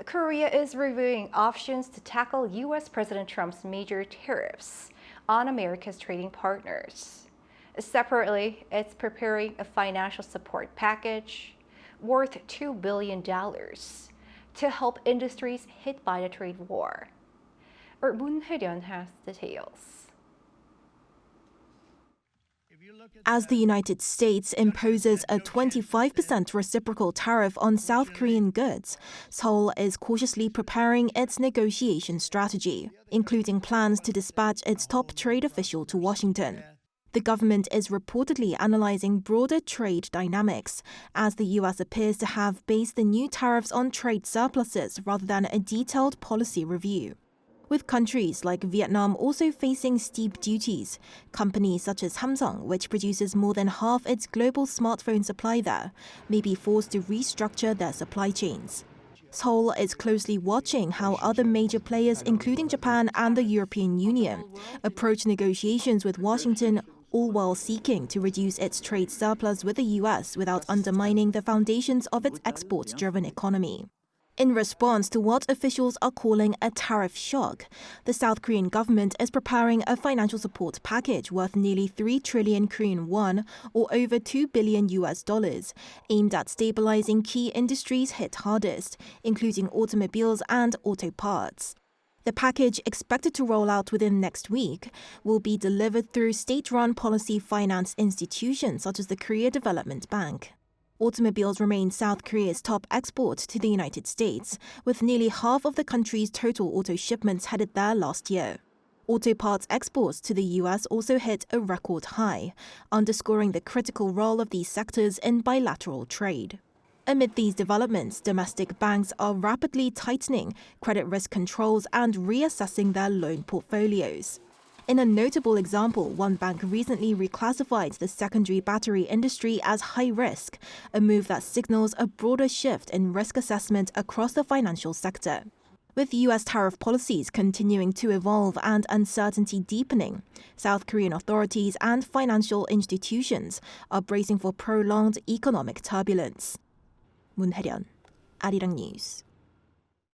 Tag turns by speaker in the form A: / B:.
A: Korea is reviewing options to tackle U.S. President Trump's major tariffs on America's trading partners. Separately, it's preparing a financial support package worth $2 billion to help industries hit by the trade war. Moon Hye-ryeon has details.
B: As the United States imposes a 25% reciprocal tariff on South Korean goods, Seoul is cautiously preparing its negotiation strategy, including plans to dispatch its top trade official to Washington. The government is reportedly analyzing broader trade dynamics, as the U.S. appears to have based the new tariffs on trade surpluses rather than a detailed policy review. With countries like Vietnam also facing steep duties, companies such as Samsung, which produces more than half its global smartphone supply there, may be forced to restructure their supply chains. Seoul is closely watching how other major players, including Japan and the European Union, approach negotiations with Washington, all while seeking to reduce its trade surplus with the U.S. without undermining the foundations of its export-driven economy. In response to what officials are calling a tariff shock, the South Korean government is preparing a financial support package worth nearly 3 trillion Korean won, or over $2 billion, aimed at stabilizing key industries hit hardest, including automobiles and auto parts. The package, expected to roll out within next week, will be delivered through state-run policy finance institutions such as the Korea Development Bank. Automobiles remain South Korea's top export to the United States, with nearly half of the country's total auto shipments headed there last year. Auto parts exports to the U.S. also hit a record high, underscoring the critical role of these sectors in bilateral trade. Amid these developments, domestic banks are rapidly tightening credit risk controls and reassessing their loan portfolios. In a notable example, one bank recently reclassified the secondary battery industry as high risk, a move that signals a broader shift in risk assessment across the financial sector. With U.S. tariff policies continuing to evolve and uncertainty deepening, South Korean authorities and financial institutions are bracing for prolonged economic turbulence. Moon Hye-ryeon, Arirang News.